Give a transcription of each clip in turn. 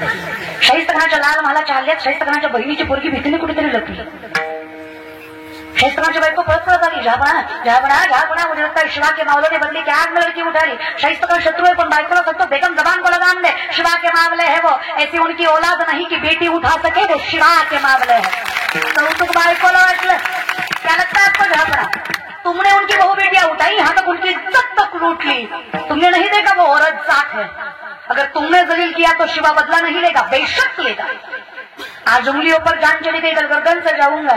शाहिस्तखानाच्या लाल महालाच्या हल्ल्यात शाहिस्तखानाच्या बहिणीची पोरगी भीतीने कुठेतरी लपली. शाहिस्तखानाची बायको पळत पळत आली. झाबणा मुझे लगता है शिवा के मामले ने बदली की आग में लड़की उठा ली. शाहिस्तखान शत्रु है पण बायकोला सांगतो बेगम जबान को लगाम दे, शिवा के मामले है वो, ऐसी उनकी औलाद नहीं की बेटी उठा सके, वो शिवा के मामले है. कौतुक बायकोला वाटलं. क्या लगता है आपको झाबणा, तुमने उनकी बहू बेटियां उठाई, यहाँ तक उनकी इज्जत तक लूट ली. तुमने नहीं देखा वो औरत जाट है. अगर तुमने जलील किया तो शिवा बदला नहीं लेगा, बेशक लेगा. आज उंगलियों पर जान चली गई, कल गर्दन से जाऊंगा.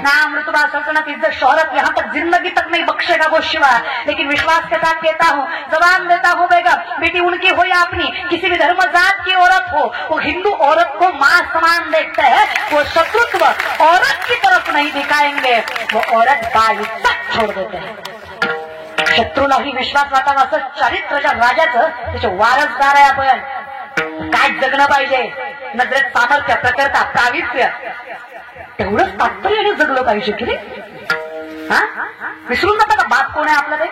नाम रुतबा सल्तनत इज्जत शोहरत यहाँ तक जिंदगी तक नहीं बख्शेगा वो शिवा. लेकिन विश्वास के साथ कहता हूँ, जबान देता हूँ बेगम, बेटी उनकी हो या अपनी, किसी भी धर्म जात की औरत हो, वो हिंदू औरत को मां समान देखते हैं. वो शत्रुत्व औरत की तरफ नहीं दिखाएंगे, वो औरत बाइज्जत छोड़ देते हैं. शत्रूलाही विश्वास वाटावा असं चारित्र्याच्या राजाचं त्याचे वारसदार आहे आपण. काय जगणं पाहिजे, नजरेत सामर्थ्य, प्रकरता, प्रावित्र्य, तेवढंच तात्पर्याने जगलं पाहिजे की रे. हा, विसरून जाता का बाप कोण आहे आपलं ते.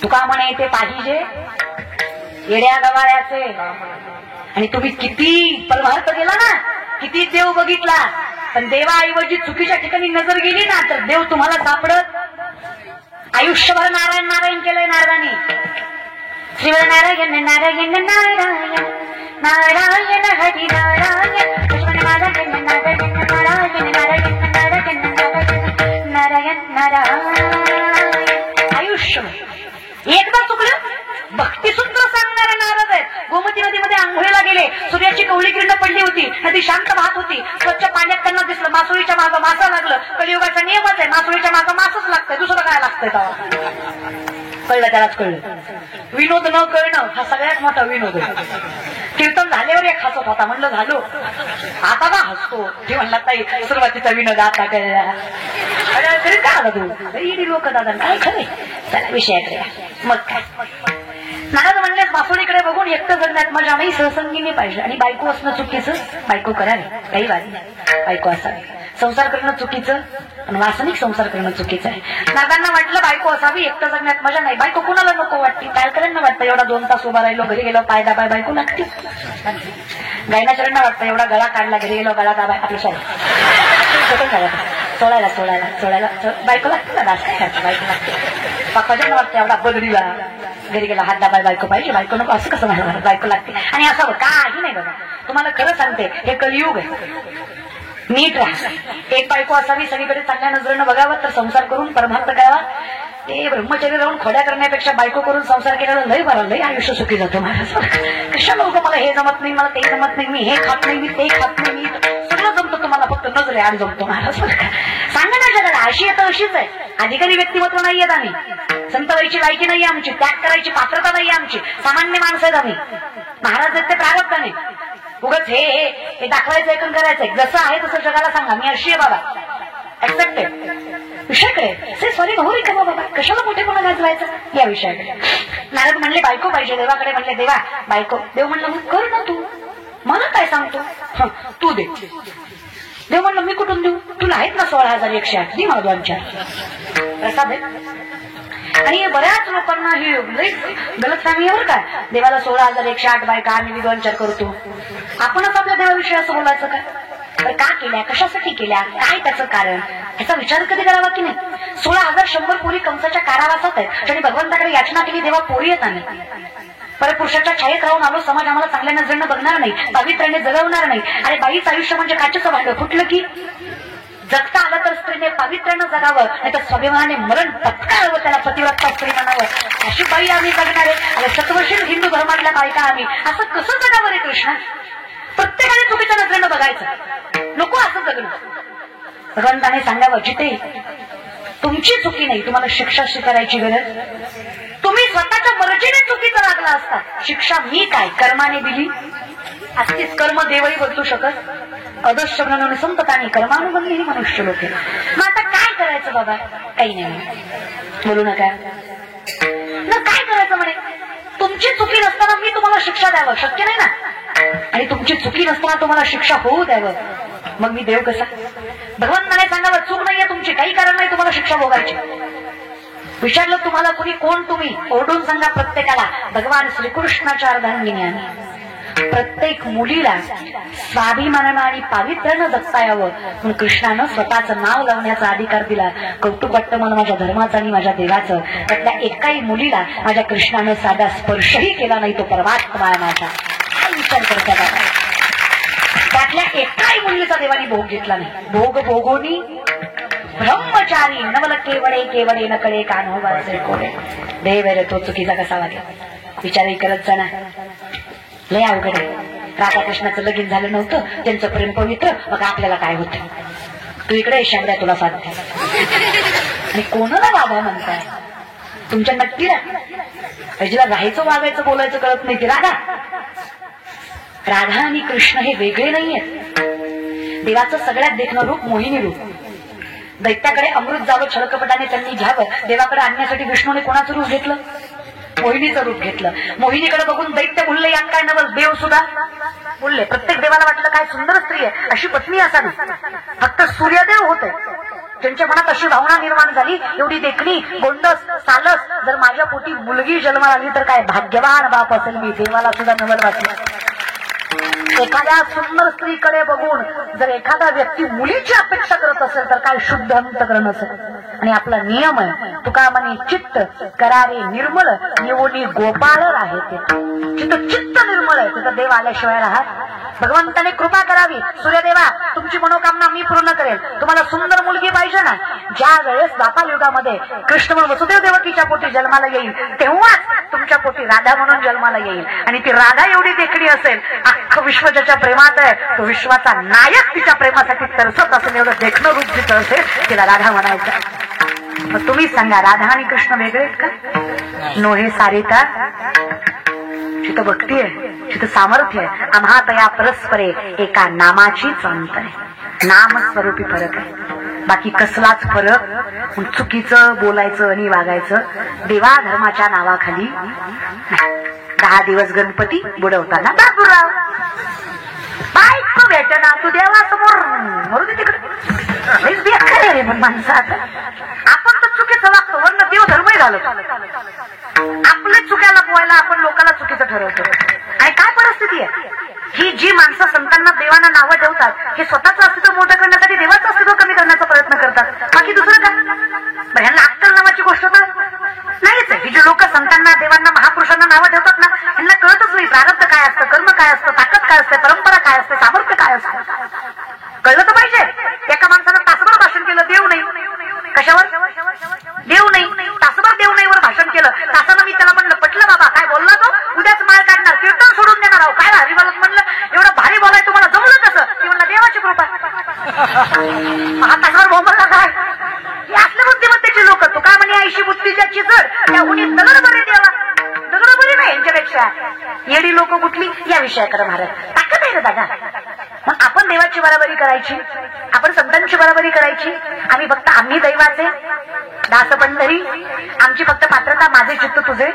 तुका म्हणे ते पाहिजे येड्या गवाळ्याचे. आणि तुम्ही किती परमार्थ गेला ना, किती देव बघितला, पण देवाऐवजी चुकीच्या ठिकाणी नजर गेली ना तर देव तुम्हाला सापडत. आयुष्यभर नारायण नारायण केलंय नारदानी. श्रीवर नारायण नारायण नारायण नारायण हरी नारायण नारायण नारायण नारायण नारायण नारायण नारायण नारायण. आयुष्य एकदा चुकलं. भक्तिसूत्र सांगणारे नारद आहेत. गोमती नदीमध्ये आंघोळीला गेले. सूर्याची कवळी किरण पडली होती. नदी शांत वाहत होती. स्वच्छ पाण्यात त्यांना दिसलं मासोळीच्या मागं मासं लागलं. कलियुगाचा नियमच आहे, मासोळीच्या मागं मासच लागतंय, दुसरं काय लागतंय तेव्हा. कळलं, त्यालाच कळलं. विनोद न कळणं हा सगळ्यात मोठा विनोद आहे. कीर्तन झाल्यावर एक हसत होता, म्हणलं झालो आता का हसतो. ते म्हणला ताई सुरुवातीचा विनोद आता कळला. तरी काय आला तू इडी लोक दादा काय खरे. त्याला विषयाकडे मग काय. नारद म्हणले मासोळीकडे बघून एकटं जगण्यात मजा नाही, सहसंगीने पाहिजे. आणि बायको असणं चुकीचं, बायको करावी काही वाद नाही, बायको असावी. संसार करणं चुकीचं आणि वासनिक संसार करणं चुकीचं आहे. नागांना वाटलं बायको असावी, एकटं जगण्यात मजा नाही. बायको कुणाला नको वाटते, टाळकऱ्यांना वाटतं एवढा 2 तास उभा राहिलो, घरी गेलो पाय दाबाय बायको लागते. गायनाचऱ्यांना वाटतं एवढा गळा काढला, घरी गेलो गळा दाबाय आपलं सोडायला बायको लागते ना, दास काय बायको लागते. पाकवाजांना वाटतं एवढा बदडीला घरी गेला हात दाबाय बायको पाहिजे, बायको नको असं कसं म्हणणार, बायको लागते. आणि असावं काही नाही बघा. तुम्हाला खरं सांगते, हे कलियुग आहे. नीट राहा. एक बायको असावी, सगळीकडे चांगल्या नजरेनं बघावं, तर संसार करून परमार्थ करावा. ते ब्रह्मचर्य राहून खोड्या करण्यापेक्षा बायको करून संसार केलेला लय बरा, लय आयुष्य सुखी जातो महाराज. कशाला लोक मला हे जमत नाही, मला ते जमत नाही, मी हे खात नाही, मी ते खात नाही, मी सगळं जमतं, तुम्हाला फक्त नजरे आड जमतो महाराज. सांगा ना जगाला, अशी येतं अशीच आहे. अधिकारी व्यक्तिमत्व नाही आहेत आम्ही, संत व्हायची लायकी नाही आमची, त्याग करायची पात्रता नाही आमची, सामान्य माणसं आहेत आम्ही. महाराज आहेत ते प्रारब्धाने. उगाच हे दाखवायचं एकूण करायचंय. जसं आहे तसं जगाला सांगा मी अशी आहे बाबा, ऍक्सेप्टेड. विषयाकडे से सॉरी नवरी का बाबा, कशाला मोठेपणा गाजवायचं या विषयाकडे. नारद म्हणले बायको पाहिजे. देवाकडे म्हणले देवा बायको. देव म्हणलं मग कर ना तू, मला काय सांगतो, तू दे. देव म्हणलं मी कुठून देऊ, तुला आहेत ना 16,108 दे मला 2-4 प्रसाद आहे. आणि बऱ्याच लोकांना ही गलतफहमी आहे काय, देवाला 16,108 बायका आम्ही 2-4 करतो. आपणच आपल्या देवाविषयी असं बोलायचं काय. तर का केल्या, कशासाठी केल्या, काय त्याचं कारण, याचा विचार कधी करावा की नाही. 16,100 पोरी कंसाच्या कारावासात आहेत आणि भगवंताकडे याचना केली देवा पोरी येत नाही. परपुरुषाच्या छायेत राहून आलो, समाज आम्हाला चांगल्या नजरेनं बघणार नाही, पवित्र्याने जगवणार नाही. अरे बाईचं आयुष्य म्हणजे काचेचं भांड फुटलं की. जगता आलं तर स्त्रीने पावित्र्यानं जगावं, नाही तर स्वाभिमानाने मरण पत्करावं, त्याला पतिव्रता स्त्री म्हणावं. अशी बाई आम्ही जगणार आहे. आणि सत्वशील हिंदू धर्मातल्या बायका आम्ही, असं कसं जगावं रे कृष्ण. प्रत्येकाने चुकीच्या नजरेनं बघायचं, नको असं जगणं. भगवंताने सांगावं जिथे तुमची चुकी नाही, तुम्हाला शिक्षा स्वीकारायची गरज. तुम्ही स्वतःच्या मर्जीने चुकीचं लागला असता, शिक्षा मी काय कर्माने दिली असतीच. कर्म देवही बदलू शकत. अदृश्य म्हणून संततानी कर्मानुबंधही मनुष्य लोक. मग आता काय करायचं बाबा, काही नाही बोलू नका ना. काय करायचं म्हणे, तुमची चुकी नसताना मी तुम्हाला शिक्षा द्यावं शक्य नाही ना. आणि तुमची चुकी नसताना तुम्हाला शिक्षा होऊ द्यावं, मग मी देव कसा. भगवंताने सांगावं चूक नाहीये तुमची, काही कारण नाही तुम्हाला शिक्षा भोगायची. विचारलं तुम्हाला कुणी कोण, तुम्ही ओरडून सांगा प्रत्येकाला भगवान श्रीकृष्णाच्या अर्धांगिनी आम्ही. प्रत्येक मुलीला स्वाभिमानानं आणि पावित्र्यानं जगता यावं म्हणून कृष्णानं स्वतःचं नाव लावण्याचा अधिकार दिला. कौतुक वाटतं मला माझ्या धर्माचं आणि माझ्या देवाचं. त्यातल्या एकाही मुलीला माझ्या कृष्णानं साधा स्पर्शही केला नाही. तो परमात्मा आहे माझा. काय विचार करतात? त्यातल्या एकाही मुलीचा देवानी भोग घेतला नाही. भोग भोगोनी ब्रह्मचारी नवल केवडे केवडे नकळे कान्होबाचे कोडे. देव रे तो चुकीचा कसा वागला विचारही करत जाणार. लय अवघड आहे. राधाकृष्णाचं लगीन झालं नव्हतं, त्यांचं प्रेम पवित्र. मग आपल्याला काय होतं? तू इकडे शांद्या तुला साधते आणि कोणाला राधा म्हणताय? तुमच्या नक्की जिला राहायचं वागायचं बोलायचं कळत नाही ती राधा. राधा आणि कृष्ण हे वेगळे नाहीयेत. देवाचं सगळ्यात देखणं रूप मोहिनी रूप. दैत्याकडे अमृत जावं छळकपटाने त्यांनी घ्यावं, देवाकडे आणण्यासाठी विष्णूने कोणाचं रूप घेतलं? मोहिनीचं रूप घेतलं. मोहिनीकडे बघून दैत्य बोलले यात काय नवल. देव सुद्धा बोलले. प्रत्येक देवाला वाटलं काय सुंदर स्त्री आहे, अशी पत्नी असावी. फक्त सूर्यदेव होते ज्यांच्या मनात अशी भावना निर्माण झाली, एवढी देखणी गोंडस सालस जर माझ्या पोटी मुलगी जन्माला आली तर काय भाग्यवान बाप असेल मी. देवाला सुद्धा नवल वाटलं. एखाद्या सुंदर स्त्रीकडे बघून जर एखादा व्यक्ती मुलीची अपेक्षा करत असेल तर काय शुद्ध अंतकरण असेल. आणि आपला नियम आहे तुका म्हणे चित्त करारे निर्मळ निवडी गोपाळ आहे. ते चित्त निर्मळ आहे. तिथं देव आल्याशिवाय राहत. भगवंताने कृपा करावी. सूर्यदेवा तुमची मनोकामना मी पूर्ण करेल. तुम्हाला सुंदर मुलगी पाहिजे ना. ज्या वेळेस द्वापार युगामध्ये कृष्ण म्हणून वसुदेव देवकीच्या पोटी जन्माला येईल तेव्हाच तुमच्या पोटी राधा म्हणून जन्माला येईल. आणि ती राधा एवढी देखणी असेल, अख्खं विश्व ज्याच्या प्रेमात आहे, तो विश्वाचा नायक तिच्या प्रेमासाठी तरसत असेल. एवढं देखणं रूप जिथं असेल तिला राधा म्हणायचं. मग तुम्ही सांगा राधा आणि कृष्ण वेगळे आहेत का? नोहे सारिता. जिथं भक्ती आहे, जिथं सामर्थ्य आहे, आम्हा तया परस्परे एका नामाचीच अंतर आहे. नाम स्वरूपी फरक आहे. बाकी कसलाच फरक चुकीचं बोलायचं आणि वागायचं देवा धर्माच्या नावाखाली. 10 दिवस गणपती बुडवताना बाबूराव बायको भेटना तू देवासमोर मरू दे तिकडे रे. पण माणसात आपण तर चुकीचं वागतो. वरनं देव धर्मही घालतो. आपल्या चुक्याला पोहायला आपण लोकांना चुकीचं ठरवतो. आणि काय परिस्थिती आहे ही जी माणसं संतांना देवांना नावं ठेवतात, हे स्वतःचं अस्तित्व मोठं करण्यासाठी देवाचं अस्तित्व कमी करण्याचा प्रयत्न करतात. बाकी दुसरं काय? ह्यांना अक्कल नावाची गोष्ट तर नाहीच आहे. ही जी लोक संतांना देवांना महापुरुषांना नावं ठेवतात ना, यांना कळतच नाही प्रारब्ध काय असतं, कर्म काय असतं, ताकद काय असते, परंपरा काय असते, सामर्थ्य काय असतं. कळलं तर पाहिजे. एका माणसानं तासभर भाषण केलं, देव नाही. कशावर? देव नाही. तासभर देव नाही वर भाषण केलं. तासानं मी त्याला म्हणलं पटलं बाबा काय बोलला तो, उद्याच माळ काढणार, कीर्तन सोडून देणार आहो. काय हरिबालाच म्हणलं एवढं भारी बोलाय तुम्हाला जमलं कसं? ती म्हणलं देवाची कृपा. हा तासभर बोंबलला काय? हे असल्या बुद्धिमत्तेची लोक. तू काय म्हणे ऐशी बुद्धीच्या चिजड त्या उन्ही दगड बरे देवा. दगड बरी नाही यांच्यापेक्षा. येडी लोक कुठली या विषयाकडे महाराज ताकद आहे रे दादा. मग आपण देवाची बराबरी करायची, आपण संतांची बराबरी करायची. आम्ही फक्त आम्ही दैवाचे दास पंढरी. आमची फक्त पात्रता माझे चित्त तुझे.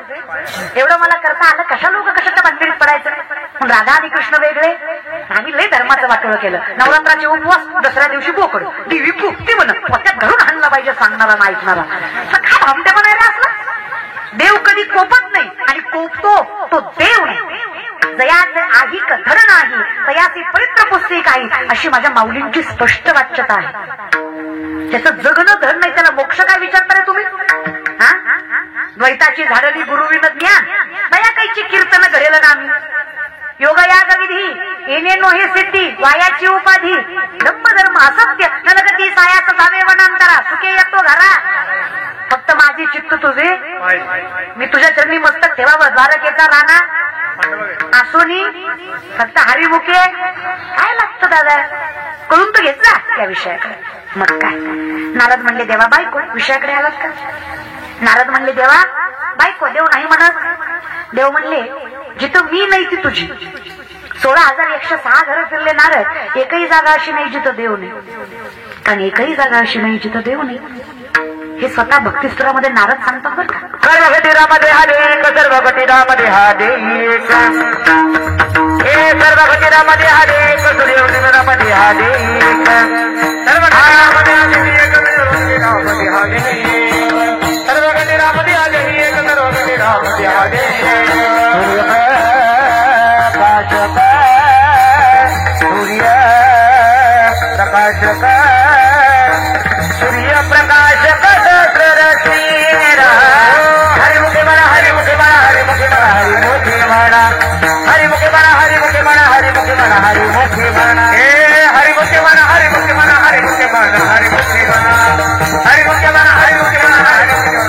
एवढं मला करता आलं. कशा लोक कशाच्या बंदिरीत पडायचं. पण राधा आणि कृष्ण वेगळे. आम्ही लय धर्माचं वाटोळं केलं. नवरात्राचे उपवास, दसऱ्या दिवशी बोकड, देवी पोपती म्हणत पोत्यात घरून आणला पाहिजे सांगणारा ना ऐकणारा. काय भामटे म्हणायला असला. देव कधी कोपत नाही आणि कोपतो तो देव नाही. जयाचे आहिक धर नाही तयाची पवित्र पुस्तिक आहे अशी माझ्या माऊलींची स्पष्ट वाच्यता आहे. त्याचं जगणं धन नाही त्याला मोक्ष काय विचारता रे तुम्ही? हा द्वैताची झाडली गुरुविन ज्ञान दया कैची कीर्तन घडेल ना आम्ही. योग याग विधी येणे नो हे सिद्धी वायाची उपाधी धम्म असत्य नलगती सायाचं जावे वनांतरा सुखे येतो घरा. फक्त माझी चित्त तुझे. मी तुझ्या चरणी मस्तक ठेवावं. द्वारकेचा राणा आसोनी फक्त हरिमुखे. काय लागतं दादा? कळून तर घेतला त्या विषयाकडे. मग काय नारद म्हणले देवा बायको. विषयाकडे आलात का? नारद म्हणले देवा बायको. देव नाही म्हणत. देव म्हणले जिथं मी नाही ती तुझी. 16,106 घरं फिरले नारद. एकही जागा अशी नाही जिथं देव नाही. कारण एकही जागा अशी नाही जिथं देव नाही. हे स्वतः भक्तिस्तुरामध्ये नारद सांगतात बरं का. सर्वगतीरामध्ये हाडे सर्वगतीरामध्ये हाडे हे सर्वगतीरामध्ये हाडे सूर्यमध्ये हाडे सर्वगतीरामध्ये हाडे सर्वगतीरामध्ये हाडे एक सर्वगतीरामध्ये हाडे प्रकाशक सूर्यप्रकाशक दशरथीरा हरिमुखे म्हणा हरिमुखे म्हणा हरिमुखे म्हणा हरिमुखे म्हणा हरिमुखे म्हणा हरिमुखे म्हणा हरिमुखे म्हणा हरिमुखे म्हणा हे हरिमुखे म्हणा हरिमुखे म्हणा हरिमुखे म्हणा हरिमुखे म्हणा हरिमुखे म्हणा हरिमुखे म्हणा हरिमुखे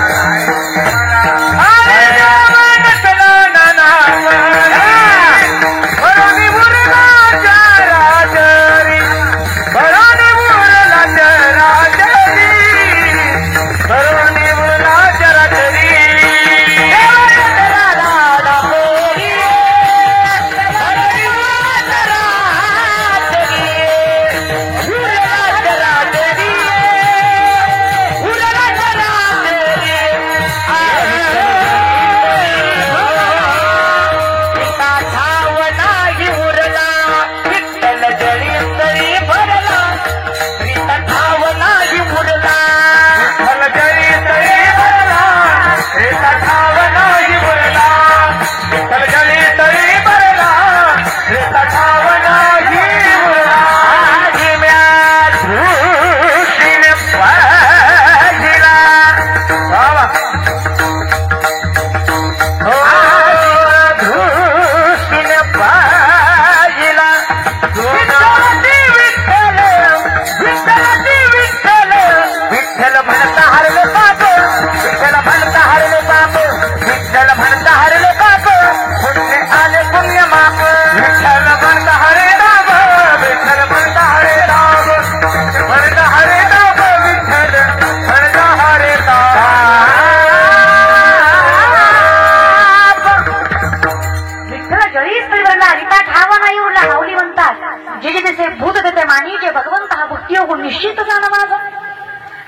निश्चित जाणं माझं.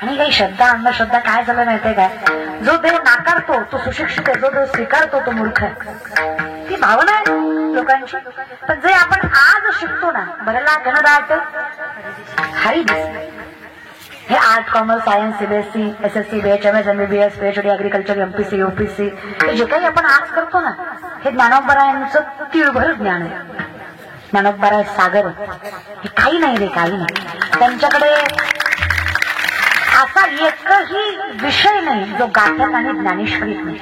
आणि काही श्रद्धा अंधश्रद्धा काय झालं माहितीये काय, जो देव नाकारतो तो सुशिक्षित आहे, जो देव स्वीकारतो तो मूर्ख आहे. ती भावना आहे लोकांची. पण जे आपण आज शिकतो ना, भरला गणदाट हरी हे art commerce science CBSE SSC BHMS MBBS PhD agriculture MPC UPC हे जे काही आपण आज करतो ना, हे ज्ञानोबरायांचं तिळभर ज्ञान आहे. ज्ञानोबराय सागर हे काही नाही रे, काही नाही. त्यांच्याकडे असा एकही विषय नाही जो गाथ्यात आणि ज्ञानेश्वरीत नाही.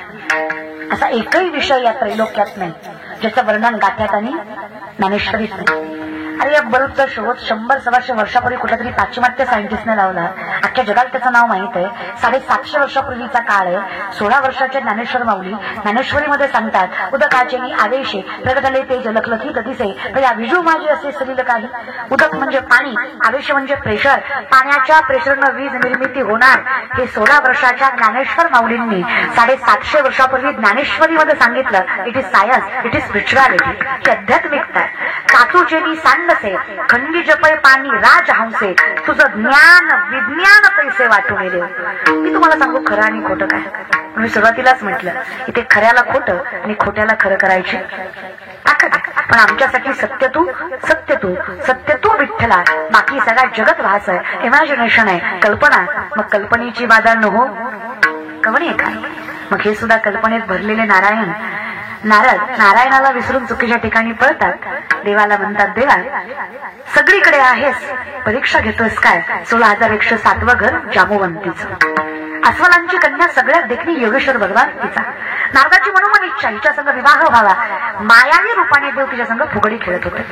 असा एकही विषय या त्रैलोक्यात नाही ज्याचं वर्णन गाथ्यात आणि ज्ञानेश्वरीत नाही. अरे या बल्बचा शोध 100-125 वर्षापूर्वी कुठल्यातरी पाश्चिमात्य सायंटिस्टने लावला. अख्ख्या जगाला त्याचं नाव माहित आहे. 750 वर्षापूर्वीचा काळ आहे. 16 वर्षाचे ज्ञानेश्वर माऊली ज्ञानेश्वरीमध्ये सांगतात, उदकाचे आवेशे प्रगटले ते जलखलखित दिसे या विजू माझे असे सलील काही. उदक म्हणजे पाणी, आवेश म्हणजे प्रेशर. पाण्याच्या प्रेशरनं वीज निर्मिती होणार हे 16 वर्षाच्या ज्ञानेश्वर माऊलींनी 750 वर्षापूर्वी ज्ञानेश्वरीमध्ये सांगितलं. It is science, it is spirituality, ही आध्यात्मिकता. काचूचे सांडसे खंडी जपय पाणी राज हंसे तुझं ज्ञान विज्ञान पैसे वाटून देऊ. मी तुम्हाला सांगू खरं आणि खोटं काय. मी सुरुवातीलाच म्हटलं, इथे खऱ्याला खोटं आणि खोट्याला खरं करायची ताकद. पण आमच्यासाठी सत्य तू सत्य तू सत्य तू विठ्ठला. बाकी सगळा जगत भास आहे, इमॅजिनेशन आहे, कल्पना. मग कल्पनेची बाधा न हो कवणी आहे काय. मग हे सुद्धा कल्पनेत भरलेले नारायण नारद नारायणाला विसरून चुकीच्या ठिकाणी पळतात. देवाला म्हणतात, देवा सगळीकडे आहेस, परीक्षा घेतोयस काय. 16,107वं घर जांबुवंतीचं. अस्वलांची कन्या सगळ्यात देखणी योगेश्वर भगवान तिचा. नारदाची मनोमन इच्छा हिच्या संग विवाह व्हावा. मायावी रूपाने देव तिच्या संग फुगडी खेळत होते.